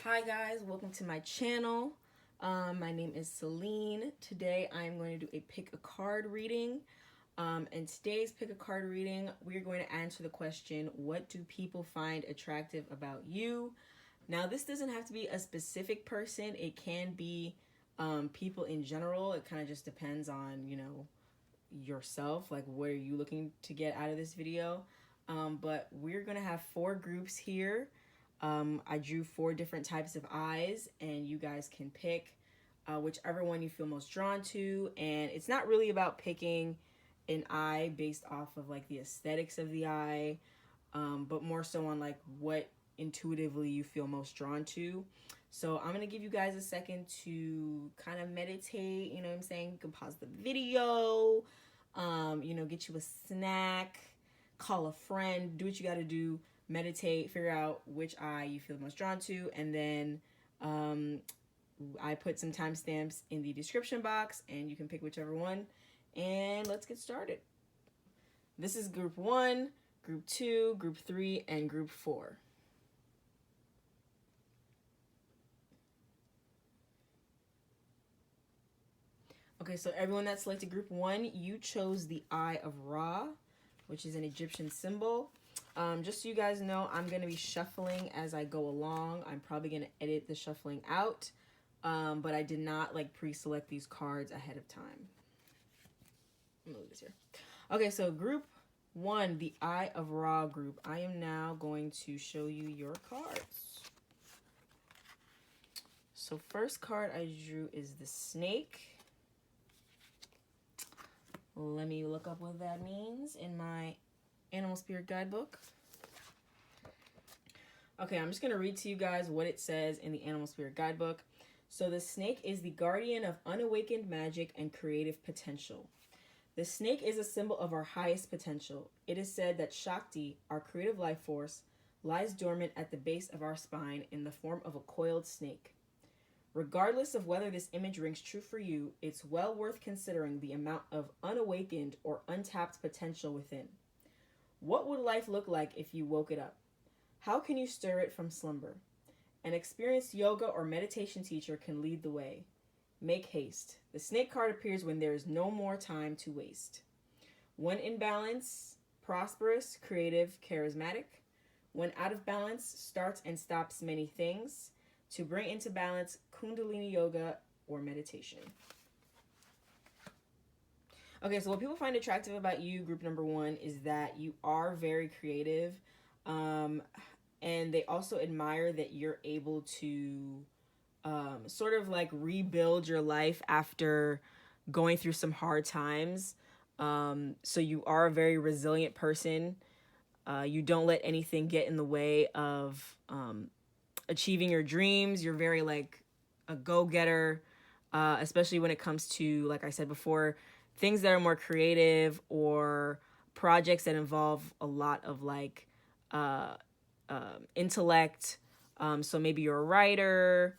Hi guys, welcome to my channel. My name is Celine. Today I'm going to do a pick a card reading. In today's pick a card reading, we're going to answer the question, what do people find attractive about you? Now, this doesn't have to be a specific person. It can be people in general. It kind of just depends on, yourself. Like, what are you looking to get out of this video? But we're going to have 4 groups here. I drew 4 different types of eyes, and you guys can pick whichever one you feel most drawn to. And it's not really about picking an eye based off of like the aesthetics of the eye, but more so on like what intuitively you feel most drawn to. So I'm gonna give you guys a second to kind of meditate. You know what I'm saying? You can pause the video, get you a snack, call a friend, do what you got to do, meditate, figure out which eye you feel most drawn to, and then I put some timestamps in the description box, and you can pick whichever one. And let's get started. This is group 1, group 2, group 3, and group 4. Okay, so everyone that selected group 1, you chose the Eye of Ra, which is an Egyptian symbol. Just so you guys know, I'm going to be shuffling as I go along. I'm probably going to edit the shuffling out, but I did not like pre-select these cards ahead of time. Move this here. Okay, so group 1, the Eye of Ra group. I am now going to show you your cards. So first card I drew is the snake. Let me look up what that means in my Animal Spirit Guidebook. Okay, I'm just going to read to you guys what it says in the Animal Spirit Guidebook. So the snake is the guardian of unawakened magic and creative potential. The snake is a symbol of our highest potential. It is said that Shakti, our creative life force, lies dormant at the base of our spine in the form of a coiled snake. Regardless of whether this image rings true for you, it's well worth considering the amount of unawakened or untapped potential within. What would life look like if you woke it up? How can you stir it from slumber? An experienced yoga or meditation teacher can lead the way. Make haste. The snake card appears when there is no more time to waste. When in balance, prosperous, creative, charismatic. When out of balance, starts and stops many things. To bring into balance, Kundalini yoga or meditation. Okay, so what people find attractive about you, group number 1, is that you are very creative. And they also admire that you're able to sort of like rebuild your life after going through some hard times. So you are a very resilient person. You don't let anything get in the way of achieving your dreams. You're very like a go-getter, especially when it comes to, like I said before, things that are more creative or projects that involve a lot of like intellect. So maybe you're a writer,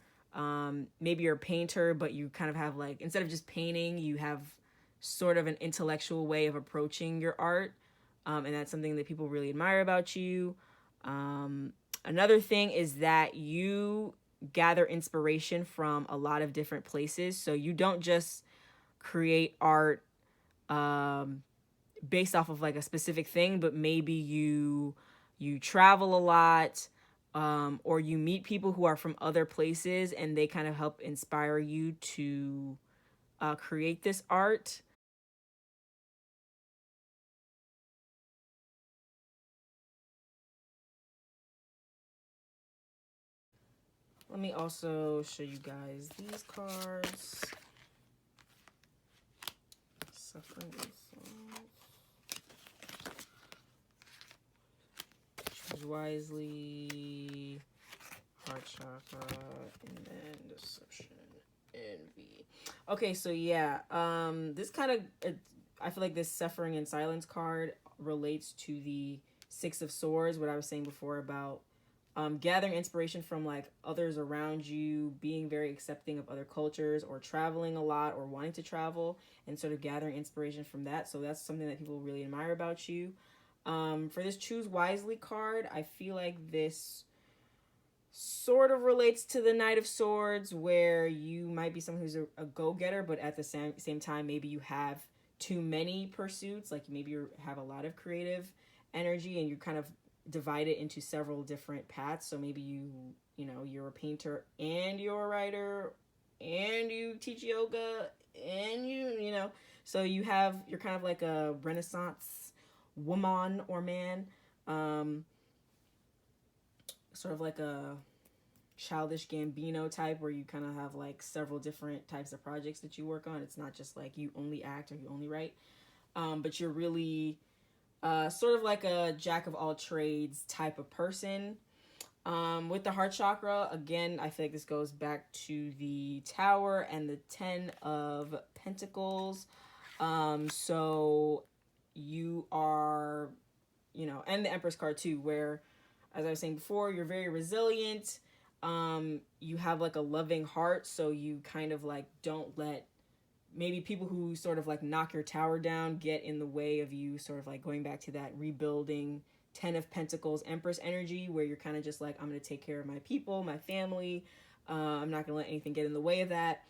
maybe you're a painter, but you kind of have like, instead of just painting, you have sort of an intellectual way of approaching your art. And that's something that people really admire about you. Another thing is that you gather inspiration from a lot of different places. So you don't just create art based off of like a specific thing, but maybe you travel a lot, or you meet people who are from other places and they kind of help inspire you to create this art. Let me also show you guys these cards. Suffering and Souls. Choose wisely. Heart chakra. And then deception. Envy. Okay, so yeah. This kind of, I feel like this Suffering in Silence card relates to the 6 of Swords, what I was saying before about gathering inspiration from like others around you, being very accepting of other cultures, or traveling a lot or wanting to travel and sort of gathering inspiration from that. So that's something that people really admire about you. For this Choose Wisely card, I feel like this sort of relates to the Knight of Swords, where you might be someone who's a go-getter, but at the same time, maybe you have too many pursuits. Like maybe you have a lot of creative energy and you kind of divide it into several different paths. So maybe you're a painter and you're a writer and you teach yoga and so you're kind of like a Renaissance woman or man. Sort of like a Childish Gambino type, where you kind of have like several different types of projects that you work on. It's not just like you only act or you only write, but you're really sort of like a jack of all trades type of person. With the heart chakra, again, I feel like this goes back to the Tower and the 10 of Pentacles. So you are, and the Empress card too, where, as I was saying before, you're very resilient. You have like a loving heart, so you kind of like don't let maybe people who sort of like knock your tower down get in the way of you sort of like going back to that rebuilding 10 of Pentacles Empress energy, where you're kind of just like, I'm going to take care of my people, my family. I'm not going to let anything get in the way of that.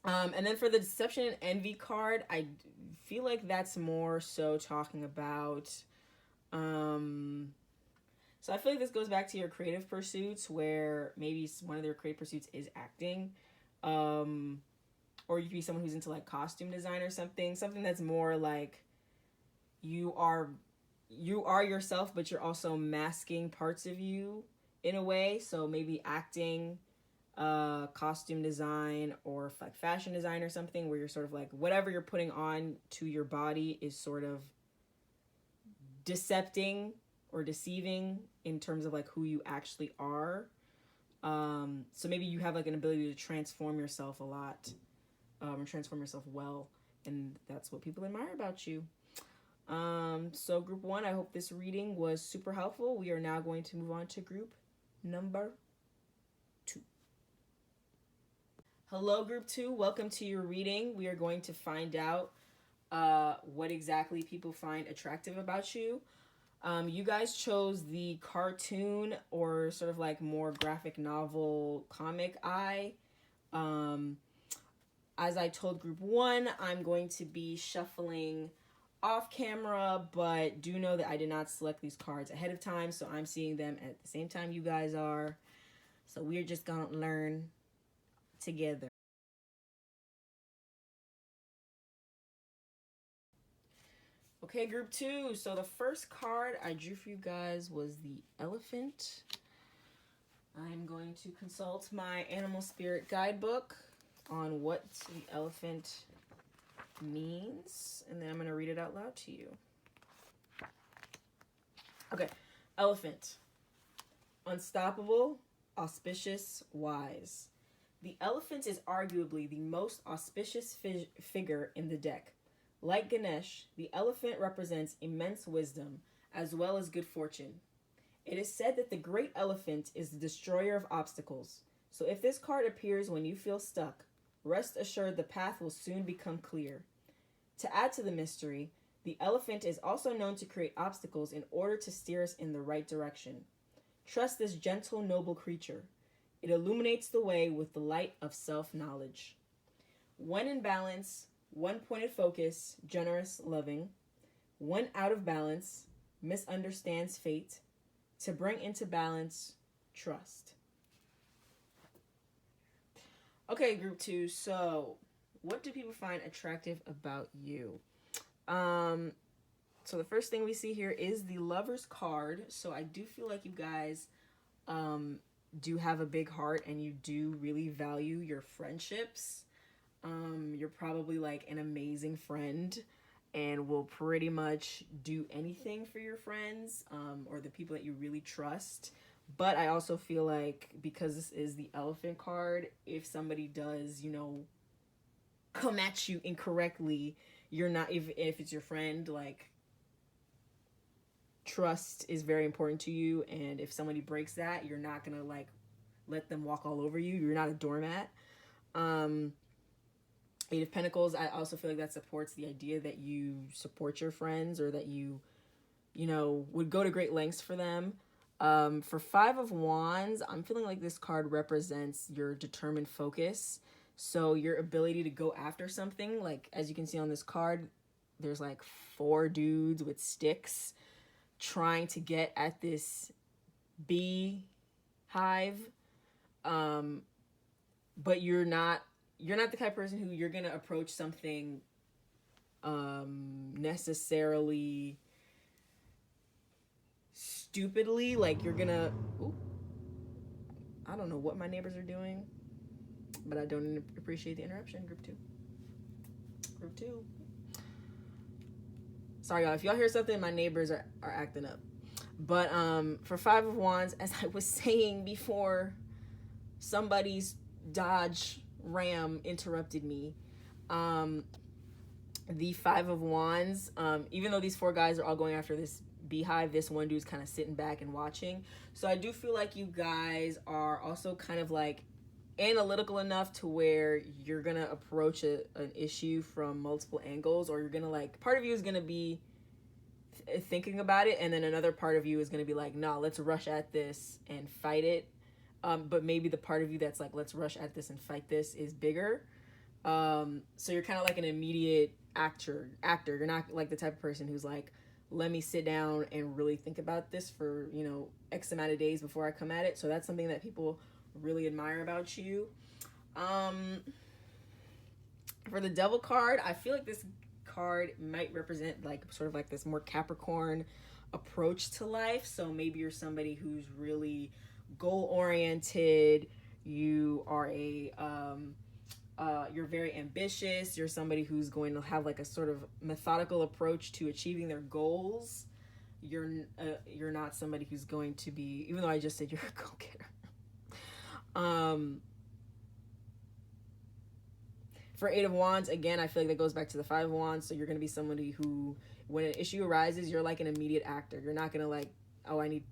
And then for the Deception and Envy card, I feel like that's more so talking about so I feel like this goes back to your creative pursuits, where maybe one of their creative pursuits is acting. Or you could be someone who's into like costume design or something that's more like you are yourself, but you're also masking parts of you in a way. So maybe acting, costume design, or like fashion design or something, where you're sort of like whatever you're putting on to your body is sort of decepting or deceiving in terms of like who you actually are. So maybe you have like an ability to transform yourself a lot, or transform yourself well, and that's what people admire about you. So group 1, I hope this reading was super helpful. We are now going to move on to group number 2. Hello, group 2. Welcome to your reading. We are going to find out what exactly people find attractive about you. You guys chose the cartoon or sort of like more graphic novel comic eye. As I told group 1, I'm going to be shuffling off camera, but do know that I did not select these cards ahead of time, so I'm seeing them at the same time you guys are. So we're just gonna learn together. Okay, group 2. So the first card I drew for you guys was the Elephant. I'm going to consult my animal spirit guidebook on what the elephant means, and then I'm going to read it out loud to you. Okay, Elephant. Unstoppable, auspicious, wise. The elephant is arguably the most auspicious figure in the deck. Like Ganesh, the elephant represents immense wisdom as well as good fortune. It is said that the great elephant is the destroyer of obstacles, so if this card appears when you feel stuck, rest assured the path will soon become clear. To add to the mystery, the elephant is also known to create obstacles in order to steer us in the right direction. Trust this gentle, noble creature. It illuminates the way with the light of self-knowledge. When in balance, one-pointed focus, generous, loving. When out of balance, misunderstands fate. To bring into balance, trust. Okay, group 2. So, what do people find attractive about you? So the first thing we see here is the Lover's card. So I do feel like you guys do have a big heart and you do really value your friendships. You're probably like an amazing friend and will pretty much do anything for your friends, or the people that you really trust. But I also feel like, because this is the Elephant card, if somebody does, come at you incorrectly, you're not, if it's your friend, like, trust is very important to you, and if somebody breaks that, you're not gonna like let them walk all over you. You're not a doormat. Eight of Pentacles, I also feel like that supports the idea that you support your friends, or that you would go to great lengths for them. For Five of Wands, I'm feeling like this card represents your determined focus. So your ability to go after something, like as you can see on this card, there's like 4 dudes with sticks trying to get at this bee hive. But you're not the type of person who you're gonna approach something necessarily stupidly. Like you're gonna I don't know what my neighbors are doing, but I don't appreciate the interruption. Group two. Sorry y'all, if y'all hear something, my neighbors are acting up. But for Five of Wands, as I was saying before, somebody's Dodge Ram interrupted me. The Five of Wands, even though these 4 guys are all going after this beehive, this one dude's kind of sitting back and watching. So I do feel like you guys are also kind of like analytical enough to where you're gonna approach an issue from multiple angles, or you're gonna like, part of you is gonna be thinking about it, and then another part of you is gonna be like, nah, let's rush at this and fight it. But maybe the part of you that's like, let's rush at this and fight this is bigger. So you're kind of like an immediate actor. You're not like the type of person who's like, let me sit down and really think about this for, X amount of days before I come at it. So that's something that people really admire about you. For the Devil card, I feel like this card might represent like sort of like this more Capricorn approach to life. So maybe you're somebody who's really goal oriented. You are you're very ambitious. You're somebody who's going to have like a sort of methodical approach to achieving their goals. You're not somebody who's going to be, even though I just said you're a go-getter. For Eight of Wands, again, I feel like that goes back to the Five of Wands. So you're going to be somebody who, when an issue arises, you're like an immediate actor. You're not going to like, oh, I need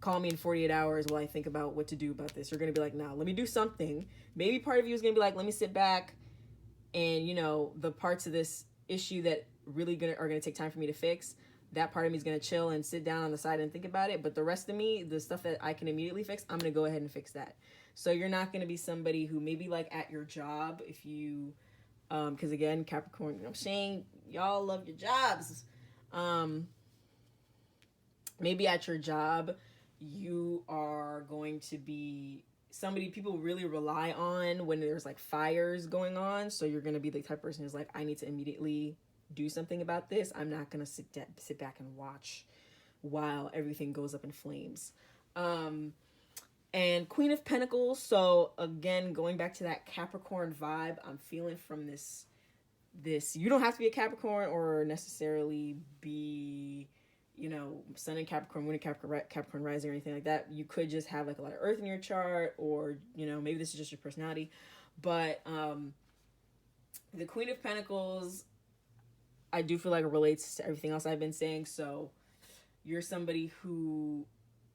call me in 48 hours while I think about what to do about this. You're going to be like, nah, let me do something. Maybe part of you is going to be like, let me sit back and, the parts of this issue that really are going to take time for me to fix, that part of me is going to chill and sit down on the side and think about it. But the rest of me, the stuff that I can immediately fix, I'm going to go ahead and fix that. So you're not going to be somebody who maybe like at your job, if you, because again, Capricorn, I'm saying y'all love your jobs. Maybe at your job, you are going to be somebody people really rely on when there's like fires going on. So you're going to be the type of person who's like, I need to immediately do something about this. I'm not going to sit back and watch while everything goes up in flames. And Queen of Pentacles. So again, going back to that Capricorn vibe, I'm feeling from this, you don't have to be a Capricorn or necessarily be, Sun in Capricorn, Moon in Capricorn rising or anything like that. You could just have like a lot of earth in your chart, or, maybe this is just your personality. But the Queen of Pentacles, I do feel like it relates to everything else I've been saying. So you're somebody who,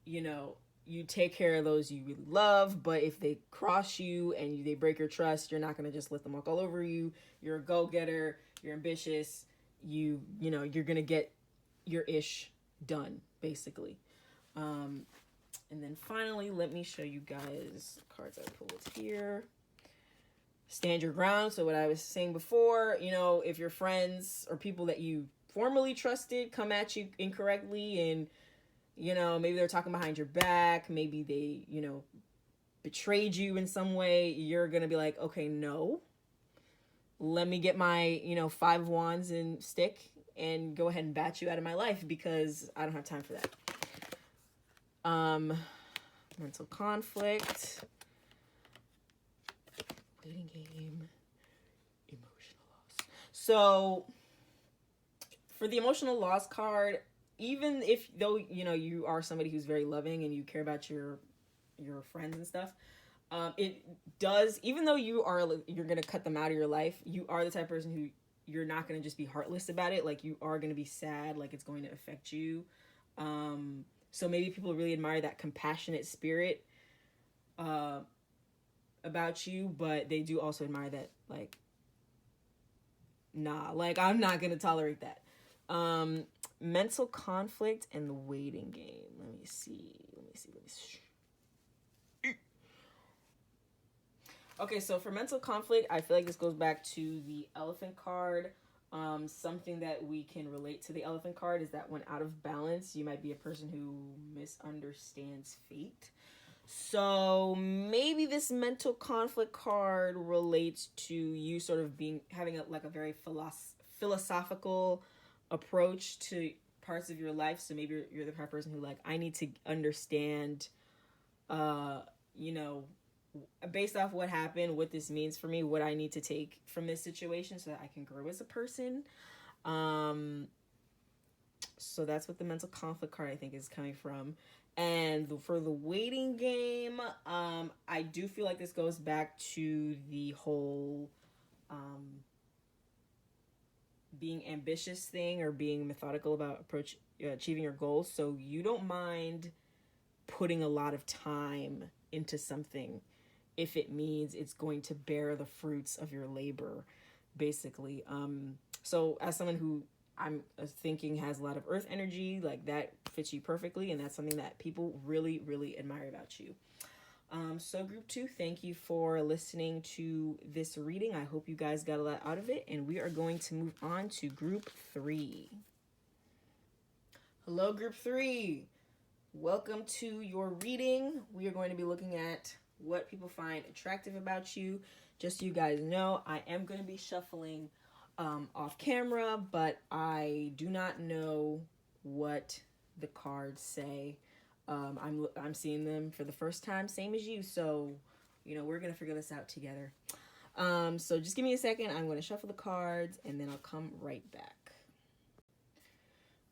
you take care of those you really love, but if they cross you and they break your trust, you're not going to just let them walk all over you. You're a go-getter. You're ambitious. You're going to get your ish done, basically. And then finally, let me show you guys the cards I pulled here. Stand your ground. So what I was saying before, if your friends or people that you formerly trusted come at you incorrectly and, maybe they're talking behind your back, maybe they, betrayed you in some way, you're going to be like, okay, no, let me get my, 5 of Wands and stick and go ahead and bat you out of my life because I don't have time for that. Mental conflict, waiting game, emotional loss. So for the emotional loss card, even if though you are somebody who's very loving and you care about your friends and stuff, it does, even though you're gonna cut them out of your life, you are the type of person who you're not gonna just be heartless about it. Like you are gonna be sad, like it's going to affect you. So maybe people really admire that compassionate spirit about you, but they do also admire that like, nah, like I'm not gonna tolerate that. Mental conflict and the waiting game. Let me see. Okay, so for mental conflict, I feel like this goes back to the elephant card. Something that we can relate to the elephant card is that when out of balance, you might be a person who misunderstands fate. So maybe this mental conflict card relates to you sort of having a very philosophical approach to parts of your life. So maybe you're the kind of person who I need to understand, based off what happened, what this means for me, what I need to take from this situation so that I can grow as a person. So that's what the mental conflict card I think is coming from. And for the waiting game, I do feel like this goes back to the whole being ambitious thing, or being methodical about achieving your goals. So you don't mind putting a lot of time into something if it means it's going to bear the fruits of your labor, basically. So as someone who I'm thinking has a lot of earth energy, that fits you perfectly, and that's something that people really, really admire about you. So group 2, thank you for listening to this reading. I hope you guys got a lot out of it, and we are going to move on to group 3. Hello, group 3. Welcome to your reading. We are going to be looking at what people find attractive about you. Just so you guys know, I am going to be shuffling off camera, but I do not know what the cards say. I'm seeing them for the first time, same as you, so we're gonna figure this out together. So just give me a second. I'm going to shuffle the cards, and then I'll come right back.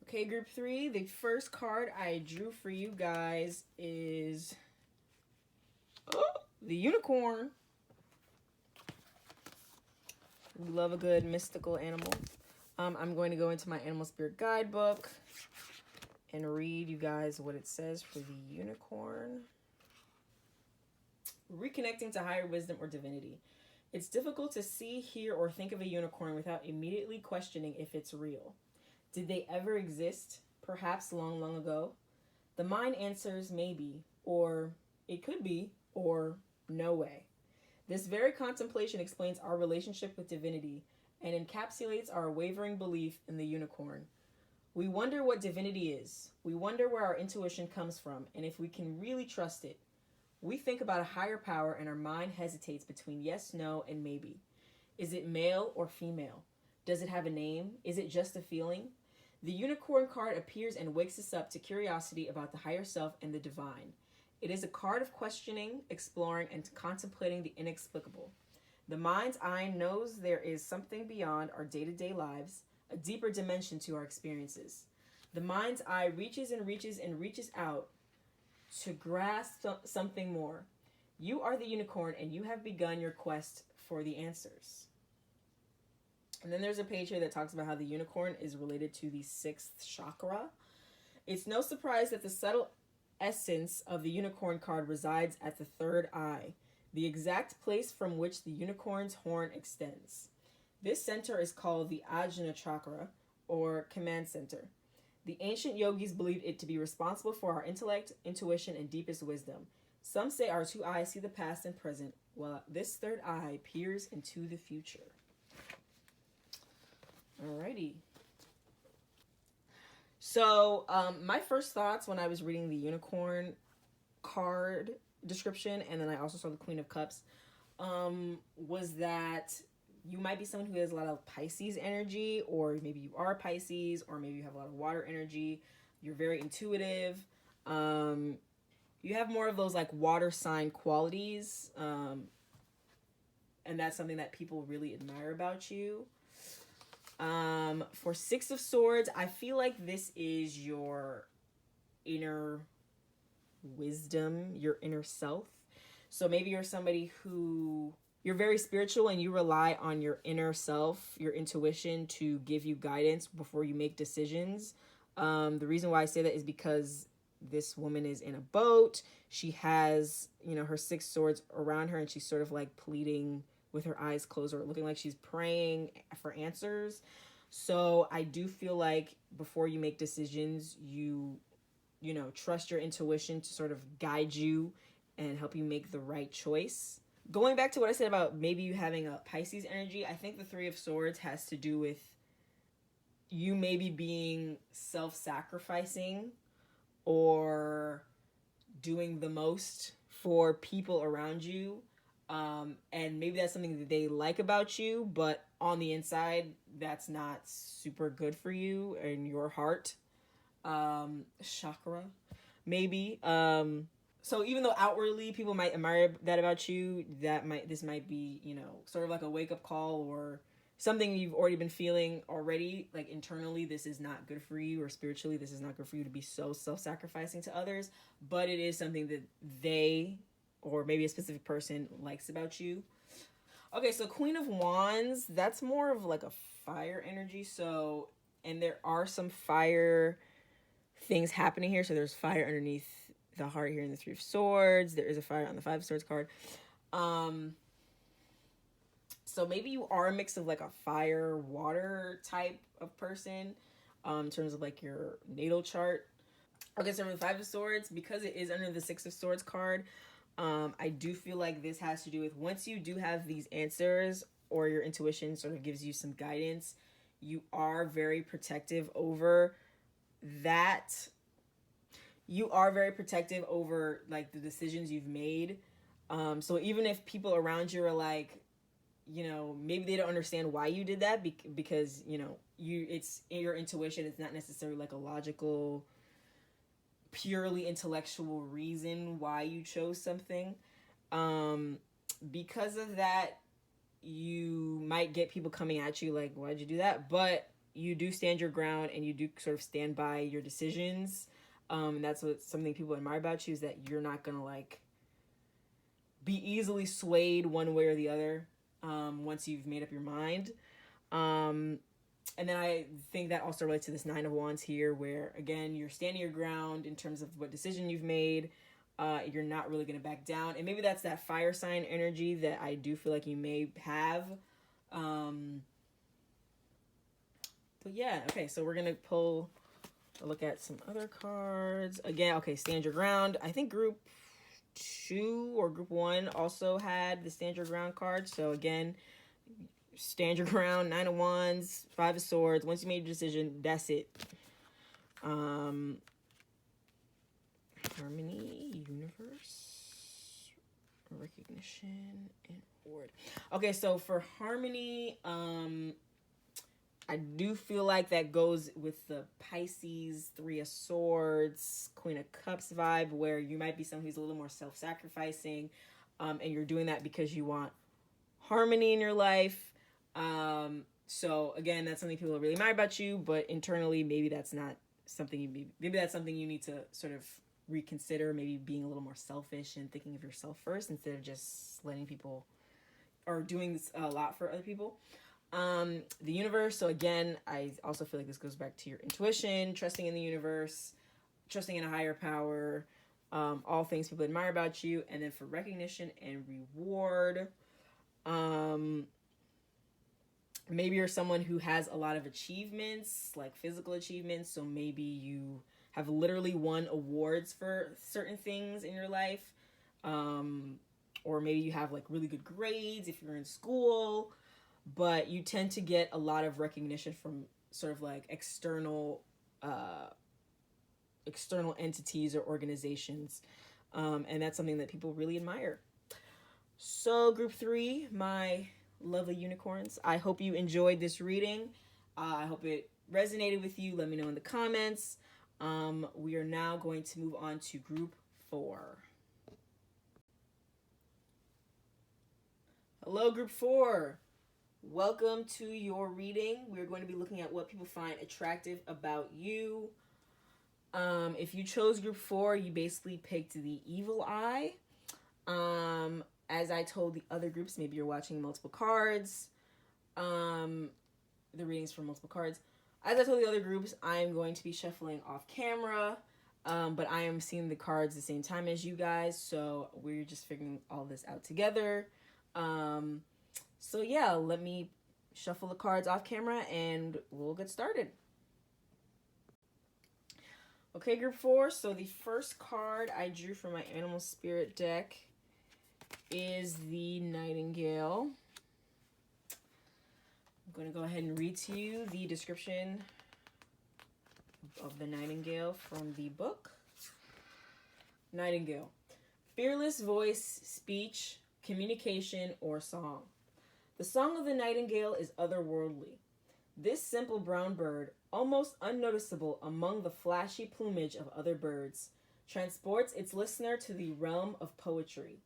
Okay, group 3, the first card I drew for you guys is the unicorn. We love a good mystical animal. I'm going to go into my animal spirit guidebook and read you guys what it says for the unicorn. Reconnecting to higher wisdom or divinity. It's difficult to see, hear, or think of a unicorn without immediately questioning if it's real. Did they ever exist? Perhaps long, long ago? The mind answers maybe, or it could be, or no way. This very contemplation explains our relationship with divinity and encapsulates our wavering belief in the unicorn. We wonder what divinity is. We wonder where our intuition comes from and if we can really trust it. We think about a higher power and our mind hesitates between yes, no, and maybe. Is it male or female? Does it have a name? Is it just a feeling? The unicorn card appears and wakes us up to curiosity about the higher self and the divine. It is a card of questioning, exploring, and contemplating the inexplicable. The mind's eye knows there is something beyond our day-to-day lives, a deeper dimension to our experiences. The mind's eye reaches and reaches and reaches out to grasp something more. You are the unicorn, and you have begun your quest for the answers. And then there's a page here that talks about how the unicorn is related to the 6th chakra. It's no surprise that the subtle essence of the unicorn card resides at the 3rd eye, the exact place from which the unicorn's horn extends. This center is called the Ajna chakra, or command center. The ancient yogis believed it to be responsible for our intellect, intuition, and deepest wisdom. Some say our 2 eyes see the past and present, while this 3rd eye peers into the future. Alrighty. So, my first thoughts when I was reading the unicorn card description, and then I also saw the Queen of Cups, was that you might be someone who has a lot of Pisces energy, or maybe you are Pisces, or maybe you have a lot of water energy. You're very intuitive. You have more of those water sign qualities, and that's something that people really admire about you. For 6 of Swords, I feel like this is your inner wisdom, your inner self. So maybe you're somebody who you're very spiritual and you rely on your inner self, your intuition to give you guidance before you make decisions. The reason why I say that is because this woman is in a boat. She has, her 6 swords around her, and she's sort of pleading with her eyes closed, or looking like she's praying for answers. So I do feel like before you make decisions, you know, trust your intuition to sort of guide you and help you make the right choice. Going back to what I said about maybe you having a Pisces energy, I think the Three of Swords has to do with you maybe being self-sacrificing or doing the most for people around you. And maybe that's something that they like about you, but on the inside, that's not super good for you and your heart. Chakra, maybe. So even though outwardly people might admire that about you, this might be, you know, sort of like a wake up call or something you've already been feeling already, like internally, this is not good for you, or spiritually, this is not good for you to be so self-sacrificing to others, but it is something that they, or maybe a specific person, likes about you. Okay, so Queen of Wands, that's more of like a fire energy. So, and there are some fire things happening here. So there's fire underneath the heart here in the Three of Swords. There is a fire on the Five of Swords card. So maybe you are a mix of like a fire water type of person, in terms of like your natal chart. Okay, so for the Five of Swords, because it is under the Six of Swords card, I do feel like this has to do with once you do have these answers or your intuition sort of gives you some guidance, you are very protective over that. You are very protective over like the decisions you've made. So even if people around you are like, you know, maybe they don't understand why you did that because, you know, it's your intuition. It's not necessarily like a logical, purely intellectual reason why you chose something. Because of that, you might get people coming at you like, why'd you do that? But you do stand your ground and you do sort of stand by your decisions. And that's what something people admire about you, is that you're not gonna like be easily swayed one way or the other. Once you've made up your mind. And then I think that also relates to this Nine of Wands here, where again, you're standing your ground in terms of what decision you've made. You're not really going to back down. And maybe that's that fire sign energy that I do feel like you may have. But yeah, okay, so we're going to pull a look at some other cards. Again, okay, stand your ground. I think group 2 or group 1 also had the stand your ground card. So again, stand your ground, Nine of Wands, Five of Swords. Once you made your decision, that's it. Harmony, universe, recognition, and reward. Okay, so for harmony, I do feel like that goes with the Pisces, Three of Swords, Queen of Cups vibe, where you might be someone who's a little more self-sacrificing, and you're doing that because you want harmony in your life. So again, that's something people really admire about you, but internally, maybe that's not something maybe that's something you need to sort of reconsider, maybe being a little more selfish and thinking of yourself first instead of just letting people or doing this a lot for other people. The universe. So again, I also feel like this goes back to your intuition, trusting in the universe, trusting in a higher power, all things people admire about you. And then for recognition and reward, maybe you're someone who has a lot of achievements, like physical achievements. So maybe you have literally won awards for certain things in your life. Or maybe you have like really good grades if you're in school, but you tend to get a lot of recognition from sort of like external entities or organizations. And that's something that people really admire. So group 3, my lovely unicorns, I hope you enjoyed this reading. I hope it resonated with you. Let me know in the comments. We are now going to move on to group 4. Hello, group 4. Welcome to your reading. We're going to be looking at what people find attractive about you. If you chose group 4, you basically picked the evil eye. As I told the other groups, maybe you're watching multiple cards. The readings for multiple cards. As I told the other groups, I'm going to be shuffling off camera. But I am seeing the cards the same time as you guys. So we're just figuring all this out together. So yeah, let me shuffle the cards off camera and we'll get started. Okay, group 4. So the first card I drew from my Animal Spirit deck is the Nightingale. I'm going to go ahead and read to you the description of the Nightingale from the book. Nightingale. Fearless voice, speech, communication, or song. The song of the nightingale is otherworldly. This simple brown bird, almost unnoticeable among the flashy plumage of other birds, transports its listener to the realm of poetry.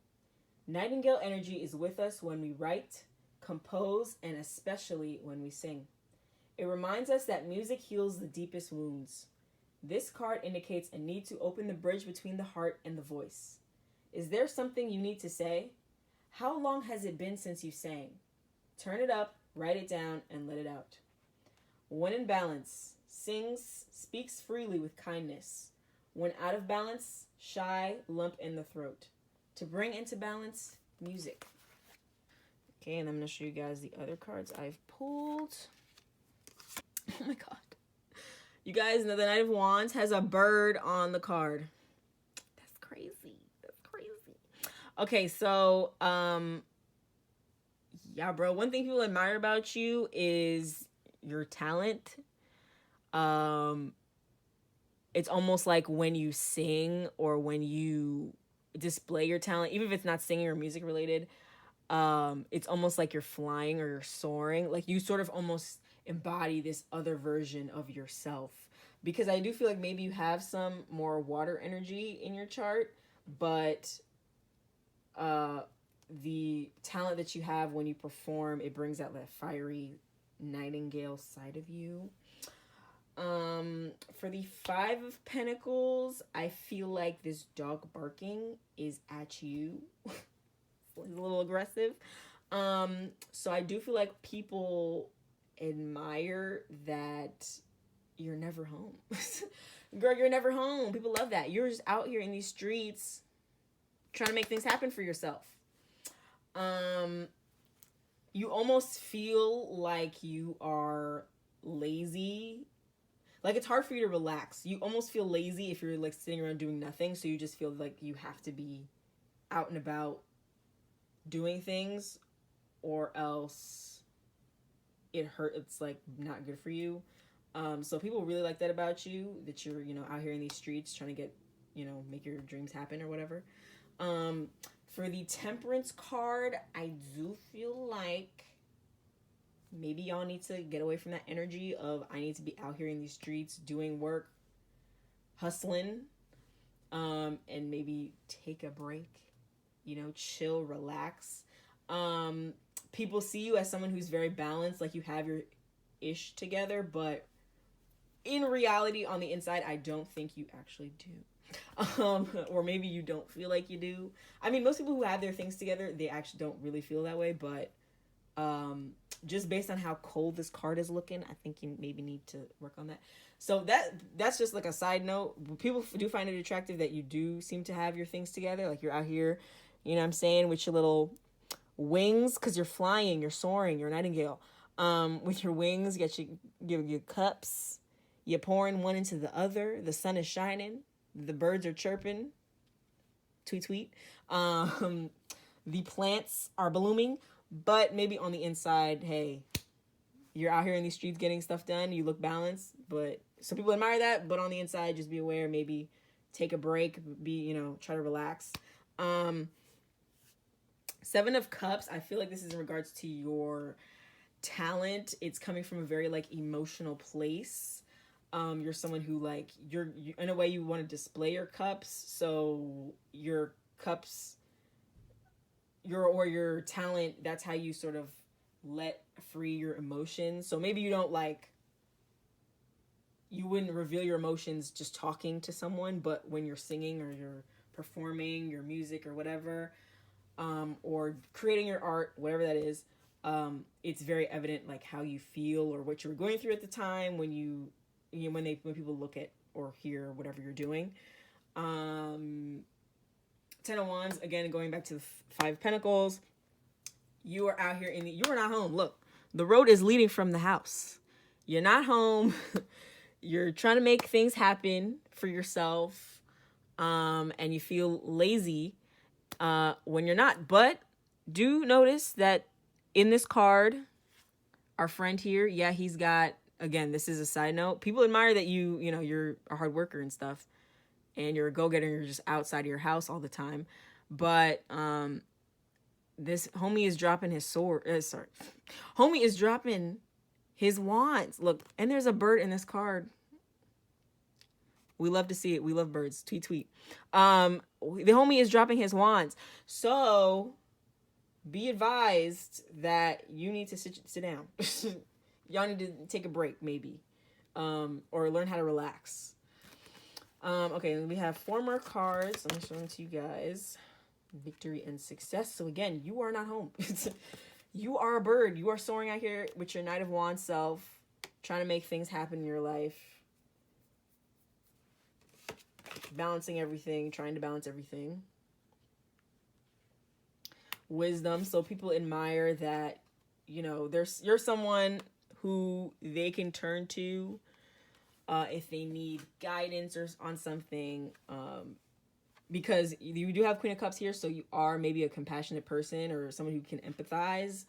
Nightingale energy is with us when we write, compose, and especially when we sing. It reminds us that music heals the deepest wounds. This card indicates a need to open the bridge between the heart and the voice. Is there something you need to say? How long has it been since you sang? Turn it up, write it down, and let it out. When in balance, speaks freely with kindness. When out of balance, shy, lump in the throat. To bring into balance, music. Okay, and I'm going to show you guys the other cards I've pulled. Oh my god. You guys know the Knight of Wands has a bird on the card. That's crazy. Okay, so, yeah, bro. One thing people admire about you is your talent. It's almost like when you sing or when you display your talent, even if it's not singing or music related, it's almost like you're flying or you're soaring. Like you sort of almost embody this other version of yourself. Because I do feel like maybe you have some more water energy in your chart, but the talent that you have when you perform, it brings out that fiery nightingale side of you. For the 5 of Pentacles, I feel like this dog barking is at you. It's a little aggressive. So I do feel like people admire that you're never home. Girl, you're never home. People love that. You're just out here in these streets trying to make things happen for yourself. You almost feel like you are lazy. Like it's hard for you to relax. You almost feel lazy if you're like sitting around doing nothing. So you just feel like you have to be out and about doing things, or else it's like not good for you. So people really like that about you, that you're, out here in these streets trying to get, make your dreams happen or whatever. For the Temperance card, I do feel like maybe y'all need to get away from that energy of I need to be out here in these streets doing work, hustling, and maybe take a break, chill, relax. People see you as someone who's very balanced, like you have your ish together, but in reality, on the inside, I don't think you actually do. Or maybe you don't feel like you do. I mean, most people who have their things together, they actually don't really feel that way, but just based on how cold this card is looking, I think you maybe need to work on that. So that's just like a side note. People do find it attractive that you do seem to have your things together, like you're out here, with your little wings, because you're flying, you're soaring, you're a nightingale. With your wings, you got your cups, you're pouring one into the other, the sun is shining, the birds are chirping, tweet tweet. The plants are blooming, but maybe on the inside, hey, you're out here in these streets getting stuff done, you look balanced, but some people admire that, but on the inside, just be aware, maybe take a break, try to relax. 7 of Cups, I feel like this is in regards to your talent. It's coming from a very emotional place. You're someone who you in a way you want to display your cups, so your cups, your talent, that's how you sort of let free your emotions. So maybe you don't you wouldn't reveal your emotions just talking to someone, but when you're singing or you're performing your music or whatever, or creating your art, whatever that is, it's very evident how you feel or what you were going through at the time when when people look at or hear whatever you're doing. 10 of Wands, again, going back to the 5 of Pentacles, you are out here you are not home. Look, the road is leading from the house. You're not home. You're trying to make things happen for yourself, and you feel lazy when you're not. But do notice that in this card, our friend here, yeah, he's got, again, this is a side note. People admire that you're a hard worker and stuff, and you're a go-getter, and you're just outside of your house all the time. But this homie is dropping his sword. Homie is dropping his wands. Look, and there's a bird in this card. We love to see it. We love birds. Tweet, tweet. The homie is dropping his wands. So be advised that you need to sit down. Y'all need to take a break, maybe. Or learn how to relax. Okay, we have 4 more cards. I'm going to show them to you guys. Victory and success. So again, you are not home. You are a bird. You are soaring out here with your Knight of Wands self, trying to make things happen in your life. Balancing everything, trying to balance everything. Wisdom. So people admire that, you're someone who they can turn to if they need guidance or on something. Because you do have Queen of Cups here, so you are maybe a compassionate person or someone who can empathize.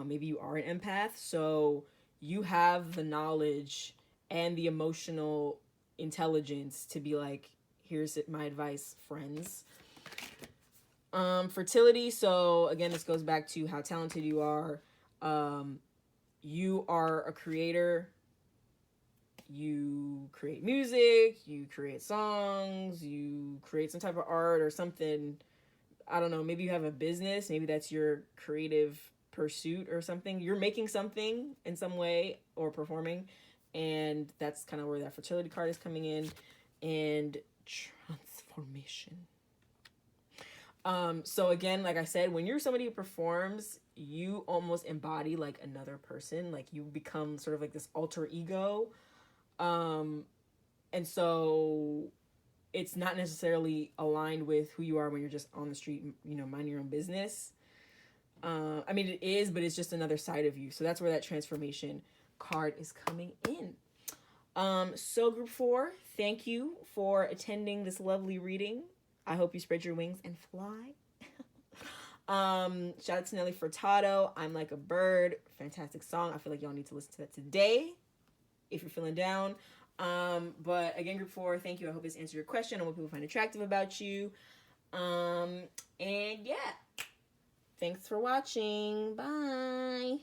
Maybe you are an empath, so you have the knowledge and the emotional intelligence to be like, here's my advice, friends. Fertility. So again, this goes back to how talented you are. You are a creator. You create music, you create songs, you create some type of art or something. I don't know, maybe you have a business, maybe that's your creative pursuit or something. You're making something in some way or performing, and that's kind of where that fertility card is coming in. And transformation. So again, like I said, when you're somebody who performs, you almost embody like another person. Like you become sort of like this alter ego. And so it's not necessarily aligned with who you are when you're just on the street, minding your own business. I mean, it is, but it's just another side of you. So that's where that transformation card is coming in. So group 4, thank you for attending this lovely reading. I hope you spread your wings and fly. Shout out to Nelly Furtado. I'm Like a Bird. Fantastic song. I feel like y'all need to listen to that today if you're feeling down. But again, group 4, thank you. I hope this answered your question on what people find attractive about you. And yeah, thanks for watching. Bye.